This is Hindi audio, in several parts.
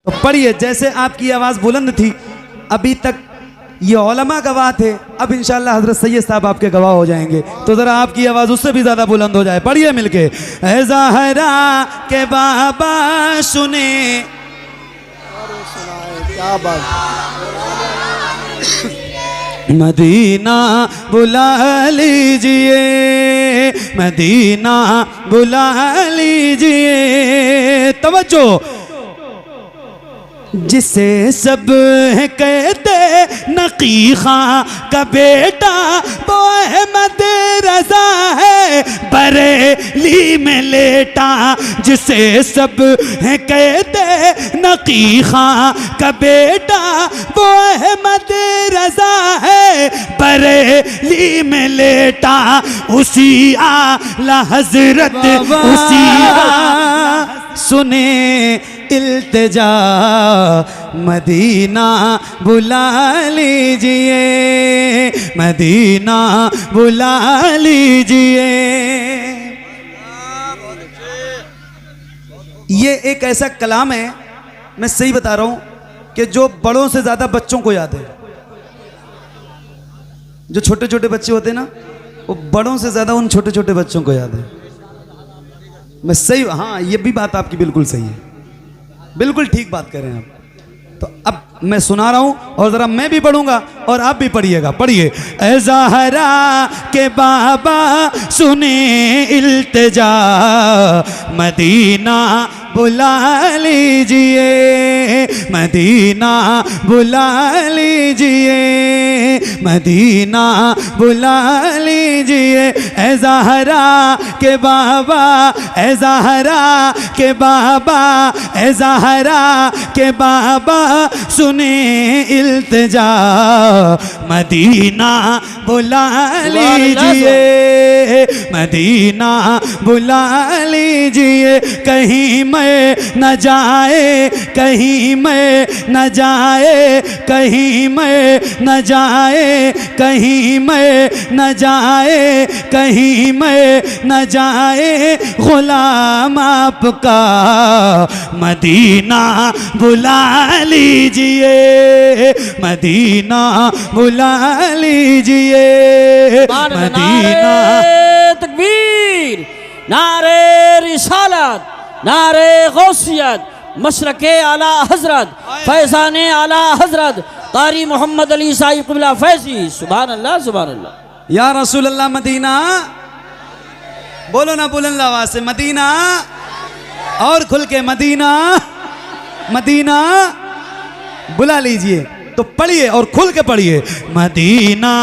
तो पढ़िए, जैसे आपकी आवाज़ बुलंद थी अभी तक ये उलमा गवाह थे, अब इंशाअल्लाह हजरत सैयद साहब आपके गवाह हो जाएंगे, तो ज़रा आपकी आवाज़ उससे भी ज़्यादा बुलंद हो जाए। पढ़िए मिलके, ऐ ज़हरा के बाबा सुने। क्या बात, मदीना बुला लीजिए, मदीना बुला लीजिए। तवज्जो, जिसे सब कहते नकी खां का बेटा वो अहमद रजा है बरेली में लेटा। जिसे सब कहते नकी खां का बेटा वो अहमद रजा है बरेली में लेटा। उसी आला हजरत उसी सुने इल्तिजा, मदीना बुला लीजिए, मदीना बुला लीजिए। ये एक ऐसा कलाम है, मैं सही बता रहा हूं, कि जो बड़ों से ज्यादा बच्चों को याद है। जो छोटे छोटे बच्चे होते हैं ना, वो बड़ों से ज्यादा उन छोटे छोटे बच्चों को याद है। मैं सही, हाँ ये भी बात आपकी बिल्कुल सही है, बिल्कुल ठीक बात कर रहे हैं आप। तो अब मैं सुना रहा हूं और जरा मैं भी पढ़ूंगा और आप भी पढ़िएगा। पढ़िए, ऐ ज़हरा के बाबा सुने इल्तिजा, मदीना बुला लीजिए, मदीना बुला लीजिए, मदीना बुला लीजिए। ऐ ज़हरा के बाबा, ऐ ज़हरा के बाबा, ऐ ज़हरा के बाबा सुने इल्तिजा, मदीना बुला लीजिए, मदीना बुला लीजिए। कहीं मैं न जाए, कहीं मैं न जाए, कहीं मैं न जाए, कहीं मैं न जाए, कहीं मैं न जाए गुलाम आपका, मदीना बुला लीजिए, मदीना बुला लीजिए, मदीना। तकबीर, नारे रिसालत, नारे गौसियत, मशरके आला हजरत, फैजाने आला हजरत कारी मोहम्मद अली साहिब क़िबला फैजी। सुभान अल्लाह, सुभान अल्लाह। या रसूल अल्लाह मदीना, बोलो ना बुलंद आवाज से, मदीना। और खुल के, मदीना, मदीना बुला लीजिए। तो पढ़िए और खुल के पढ़िए, मदीना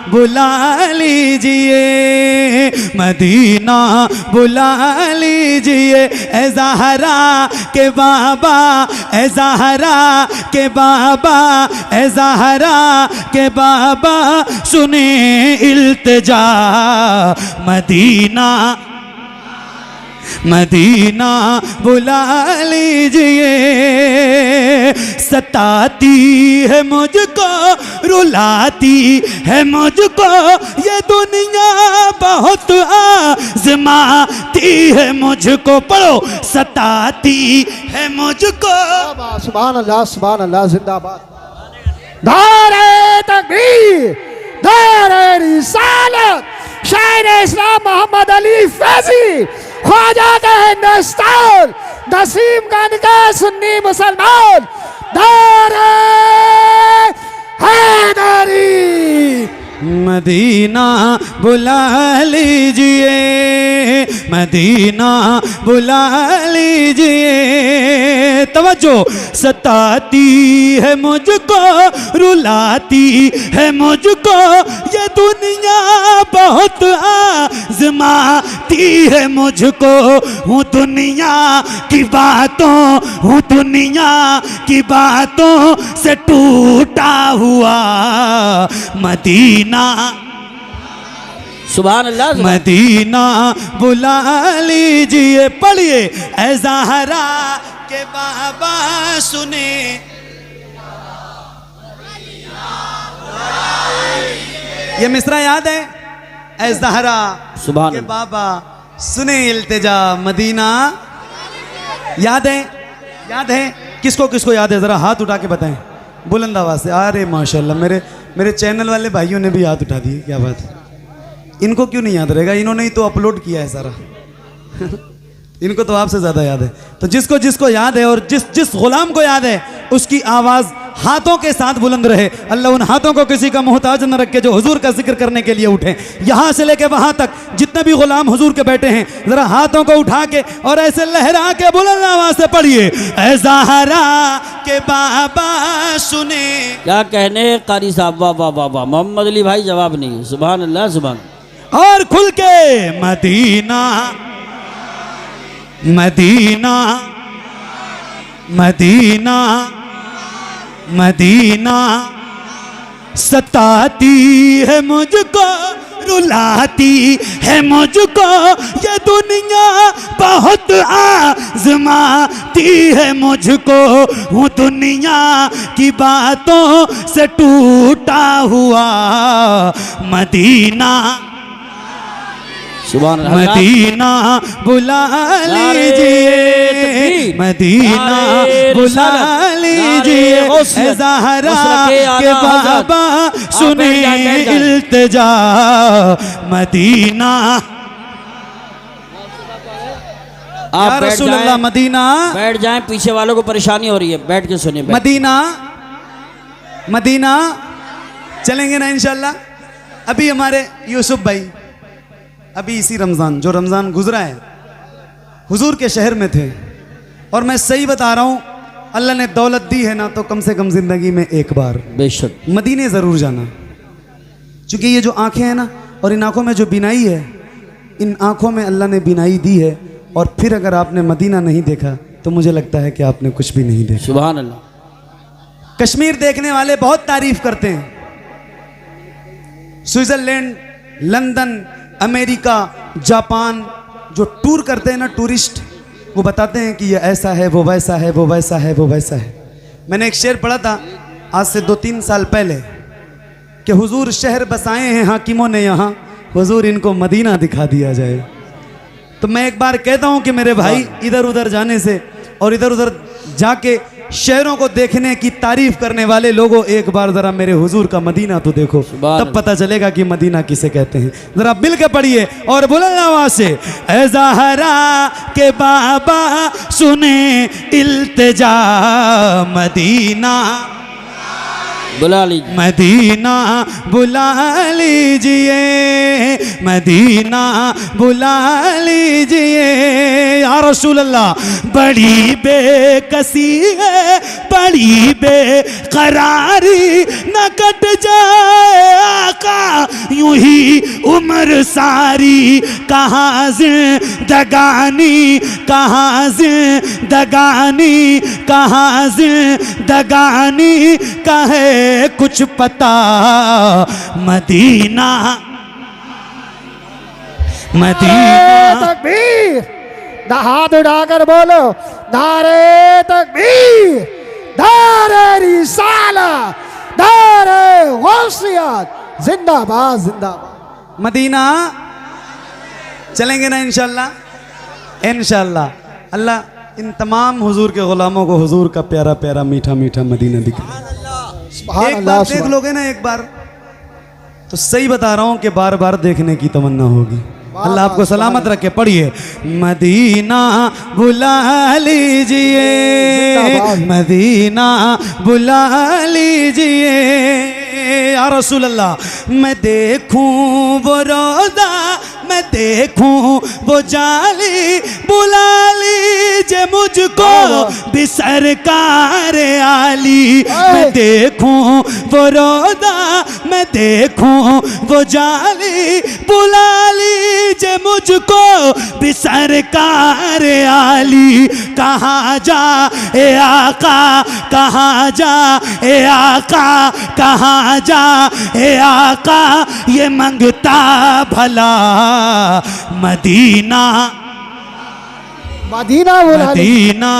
बुला लीजिए, मदीना बुला लीजिए। ऐ ज़हरा के बाबा, ऐ ज़हरा के बाबा, ऐ ज़हरा के बाबा सुने इल्तिजा, मदीना मदीना बुला लीजिए। सताती है मुझको, रुलाती है मुझको ये दुनिया, बहुत आज़माती है मुझको। पढ़ो, सताती है मुझको। सुभान अल्लाह, सुभान अल्लाह, जिंदाबाद। नारे तकबीर, नारे रिसालत, शायर इस्लाम मोहम्मद अली फैजी, ख्वाजा का हिंदुस्तान, नसीम गंज का सुन्नी मुसलमान, नारे हैदरी। मदीना बुला लीजिए, मदीना बुला लीजिए। तवज्जो, सताती है मुझको, रुलाती है मुझको ये दुनिया, बहुत आज़माती है मुझको। हूँ दुनिया की बातों, हूँ दुनिया की बातों से टूटा हुआ, मदीना सुभान अल्लाह, मदीना बुला लीजिए। पढ़िए, ऐ ज़हरा के बाबा सुने। ये मिसरा याद है, ऐ ज़हरा के बाबा सुने इल्तिजा, मदीना। याद है, याद है किसको किसको याद है ज़रा हाथ उठा के बताएं बुलंद आवाज़ से। अरे माशाल्लाह, मेरे चैनल वाले भाइयों ने भी हाथ उठा दिए, क्या बात है। इनको क्यों नहीं याद रहेगा, इन्होंने ही तो अपलोड किया है सारा इनको तो आपसे ज़्यादा याद है। तो जिसको जिसको याद है और जिस गुलाम को याद है उसकी आवाज़ हाथों के साथ बुलंद रहे। अल्लाह उन हाथों को किसी का मोहताज न रखे जो हुजूर का जिक्र करने के लिए उठे। यहाँ से लेके वहाँ तक जितने भी गुलाम हुजूर के बैठे हैं, ज़रा हाथों को उठा के और ऐसे लहरा के बुलंद आवाज़ से पढ़िए, ऐ ज़हरा के बाबा सुने। क्या कहने कारी साहब, वाह वाह वाह वाह। मोहम्मद अली भाई जवाब नहीं, सुभान अल्लाह सुभान। और खुल के मदीना मदीना मदीना मदीना सताती है मुझको, रुलाती है मुझको, ये दुनिया बहुत आजमाती है मुझको। हूँ दुनिया की बातों से टूटा हुआ, मदीना सुभान अल्लाह। मदीना बुला लीजिए, मदीना बुला लीजिए, ऐ ज़हरा के बाबा सुने इल्तिजा, मदीना। आप या बैठ रसूलल्लाह, जाएं, मदीना बैठ जाएं, पीछे वालों को परेशानी हो रही है, बैठ के सुनिए। मदीना मदीना चलेंगे ना इंशाल्लाह। अभी हमारे यूसुफ भाई अभी इसी रमज़ान, जो रमज़ान गुजरा है, हुजूर के शहर में थे। और मैं सही बता रहा हूँ, अल्लाह ने दौलत दी है ना, तो कम से कम ज़िंदगी में एक बार बेशक मदीने ज़रूर जाना। क्योंकि ये जो आँखें हैं ना, और इन आँखों में जो बिनाई है, इन आँखों में अल्लाह ने बिनाई दी है। और फिर अगर आपने मदीना नहीं देखा तो मुझे लगता है कि आपने कुछ भी नहीं देखा। सुभान अल्लाह। कश्मीर देखने वाले बहुत तारीफ करते हैं, स्विट्ज़रलैंड, लंदन, अमेरिका, जापान, जो टूर करते हैं ना टूरिस्ट, वो बताते हैं कि ये ऐसा है, वो वैसा है, वो वैसा है, वो वैसा है। मैंने एक शेर पढ़ा था आज से 2-3 साल पहले कि हुजूर शहर बसाए हैं हाकिमों ने यहाँ, हुजूर इनको मदीना दिखा दिया जाए। तो मैं एक बार कहता हूँ कि मेरे भाई, इधर उधर जाने से और इधर उधर जाके शहरों को देखने की तारीफ करने वाले लोगों, एक बार जरा मेरे हुजूर का मदीना तो देखो, तब पता चलेगा कि मदीना किसे कहते हैं। जरा मिल के पढ़िए और बुलंद आवाज से, ऐ ज़हरा के बाबा सुने इल्तिजा, मदीना बुला लीजिए, मदीना बुला लीजिए, मदीना बुला लीजिए। या रसूल अल्लाह, बड़ी बेकसी है, बड़ी बेकरारी, न कट जाए आका यूं ही उम्र सारी। कहाँ जिंदगानी, कहाँ जिंदगानी, कहाँ जिंदगानी, कहे कुछ पता, मदीना मदीना। तकबीर, हाथ उठाकर बोलो, नारे तकबीर, नारे रिसालत, नारे गौसियत, जिंदाबाद जिंदाबाद। मदीना चलेंगे ना इंशाल्लाह, इंशाल्लाह। अल्लाह इन तमाम हुजूर के गुलामों को हुजूर का प्यारा प्यारा मीठा मीठा मदीना दिखाए। एक बार देख लोगे ना, एक बार तो सही बता रहा हूं कि बार बार देखने की तमन्ना होगी। अल्लाह आपको सलामत रखे। पढ़िए, मदीना बुला लीजिए, मदीना बुला लीजिए। या रसूल अल्लाह, मैं देखूं वो रोज़ा, मैं देखूं वो जाली, बुला लीजिए मुझको भी सरकार आली। मैं देखूं वो रोज़ा, मैं देखूं वो जाली, बुला लीजिए मुझको भी सरकार आली। कहाँ जा ए आका, कहाँ जा ए आका, कहाँ जा ए आका, ये मंगता भला मदीना, मदीना बुला मदीना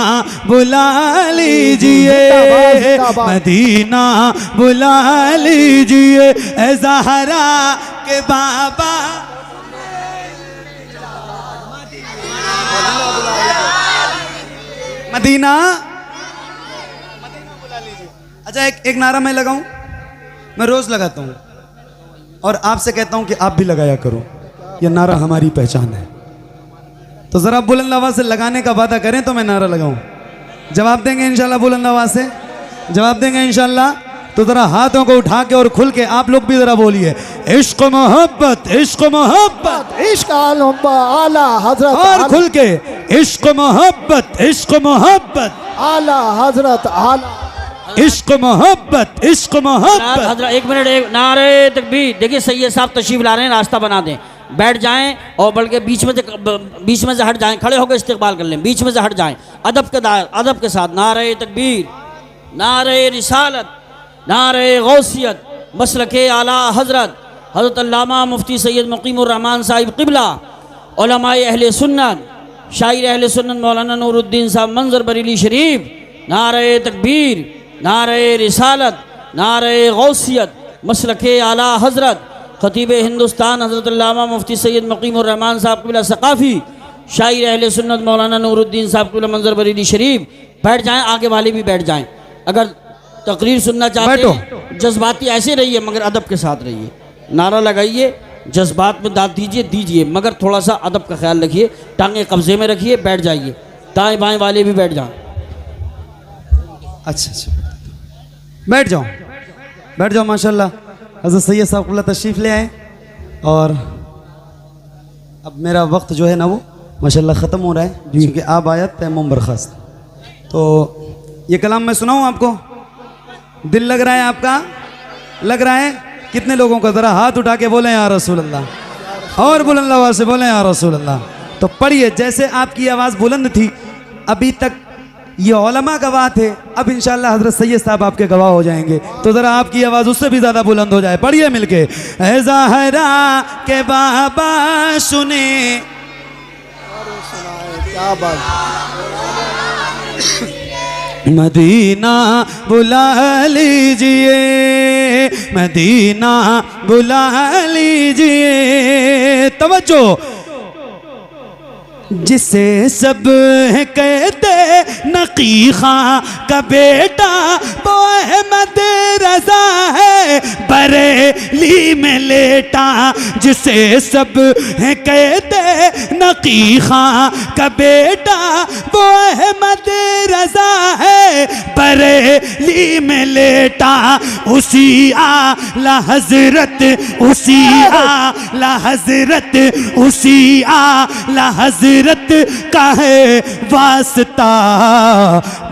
बुला लीजिए, मदीना बुला लीजिए। ऐ ज़हरा के बाबा, मदीना अच्छा, एक नारा मैं लगाऊं, मैं रोज लगाता हूं और आपसे कहता हूं कि आप भी लगाया करो। ये नारा हमारी पहचान है। तो जरा बुलंद आवाज से लगाने का वादा करें तो मैं नारा लगाऊं। जवाब देंगे इंशाल्लाह? बुलंद आवाज से जवाब देंगे इंशाल्लाह? तो जरा हाथों को उठा के और खुल के आप लोग भी जरा बोलिए, इश्क मोहब्बत, इश्क मोहब्बत, इश्क आला हजरत, और खुल के, इश्क मोहब्बत, इश्क मोहब्बत, आला हजरत, आला इश्क मोहब्बत, इश्क मोहब्बत। हजरत एक मिनट, एक नारे तकबीर। देखिए सैयद साहब तशरीफ ला रहे हैं, रास्ता बना दें, बैठ जाएं और बल्कि बीच में से हट जाएं, खड़े होकर इस्तेकबाल कर लें, बीच में से हट जाएं, अदब के साथ। नारे तकबीर, नारे रिसालत, नारे गौसियत, मसलके आला हजरत हजरत अल्लामा मुफ्ती सैयद मुकीमुर रहमान साहिब क़िबला, उलमाए अहले सुन्नत, शायर अहले सुन्नत मौलाना नूरुद्दीन साहब मंजर बरेली शरीफ। नारे तकबीर, नारे रिसालत, नारे गौसियत, मसलके आला हजरत खतीब हिंदुस्तान हजरत अल्लामा मुफ्ती सैयद मुकीमुर रहमान साहब क़िबला सक़ाफ़ी, शायर अहले सुन्नत मौलाना नूरुद्दीन साहब क़िबला मंजर बरेली शरीफ। बैठ जाएं, आगे वाले भी बैठ जाएं। अगर तकरीर सुनना चाहते हैं, जज्बाती ऐसे रहिए मगर अदब के साथ रहिए। नारा लगाइए, जज्बात में दाद दीजिए मगर थोड़ा सा अदब का ख्याल रखिए, टांगे कब्जे में रखिए, बैठ जाइए। दाएं बाएं वाले भी बैठ जाएं। अच्छा अच्छा, बैठ जाओ, बैठ जाओ। माशाल्लाह हज़रत सैयद साहब क़िबला तशरीफ़ ले आए और अब मेरा वक्त जो है ना वो माशाल्लाह ख़त्म हो रहा है, क्योंकि आप आयत तैमुम बर्खास्त। तो ये कलाम मैं सुनाऊँ आपको? दिल लग रहा है आपका? लग रहा है? कितने लोगों का? ज़रा हाथ उठा के बोलें या रसूल अल्लाह, और बुलंद आवाज़ से बोलें या रसूल अल्लाह। तो पढ़िए, जैसे आपकी आवाज़ बुलंद थी अभी तक, ये उलमा गवाह थे, अब इंशाल्लाह हज़रत सैयद साहब आपके गवाह हो जाएंगे। तो ज़रा आपकी आवाज़ उससे भी ज़्यादा बुलंद हो जाए। पढ़िए मिलके, ऐ ज़हरा के बाबा सुने, क्या बात, मदीना बुला लीजिए, मदीना बुला लीजिए। तवज्जो, जिसे सब कहते नकी खां का बेटा वो अहमद रजा है बरेली में लेटा। जिसे सब कहते नकी खां का बेटा वो अहमद रजा है बरेली में लेटा। उसी आला हजरत, उसी आला हजरत, उसी आला हजरत का है वास्ता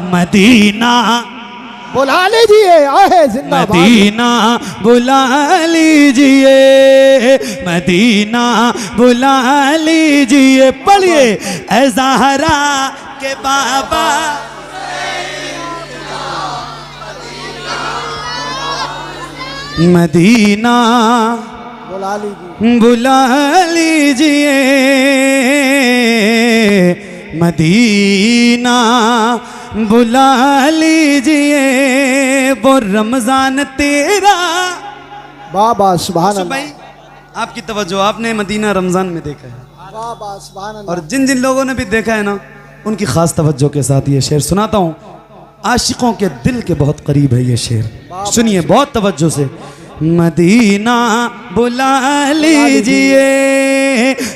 मदीना बुला लीजिए, आहे जिंदाबाद, मदीना बुला लीजिए, मदीना बुला लीजिए। पढ़िए, ऐ ज़हरा के बाबा, मदीना बुला लीजिए, बुला लीजिए, मदीना बुला लीजिए। वो रमज़ान तेरा। बाबा सुभान भाई अल्लाह, आपकी तवज्जो, आपने मदीना रमज़ान में देखा है बाबा सुभान अल्लाह। और जिन जिन लोगों ने भी देखा है ना, उनकी ख़ास तवज्जो के साथ ये शेर सुनाता हूँ। आशिकों के दिल के बहुत करीब है ये शेर, सुनिए बहुत तवज्जो से। मदीना बुला लीजिए,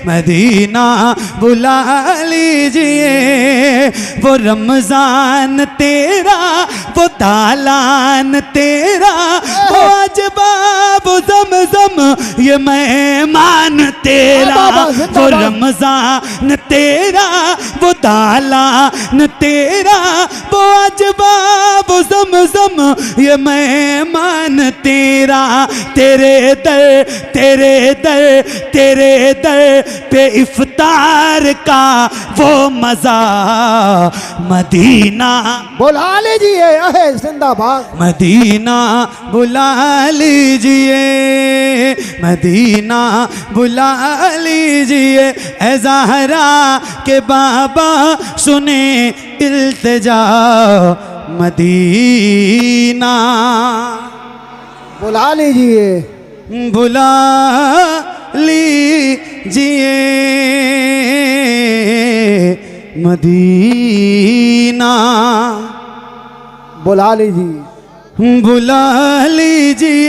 मदीना बुला लीजिए। वो रमज़ान तेरा, वो दालान तेरा, वो अजबाब ज़मज़म ये मेहमान तेरा। वो रमज़ान तेरा, वो दालान तेरा, वो अजबाब ज़मज़म ये मेहमान तेरा। तेरे दर, तेरे दर, तेरे दर पे इफ्तार का वो मजा मदीना बुला लीजिए, आहे जिंदाबाद, मदीना बुला लीजिए, मदीना बुला लीजिए। ऐ ज़हरा के बाबा सुने इल्तिजा मदीना बुला लीजिए, बुला लीजिए, मदीना बुला लीजिए बुला लीजिए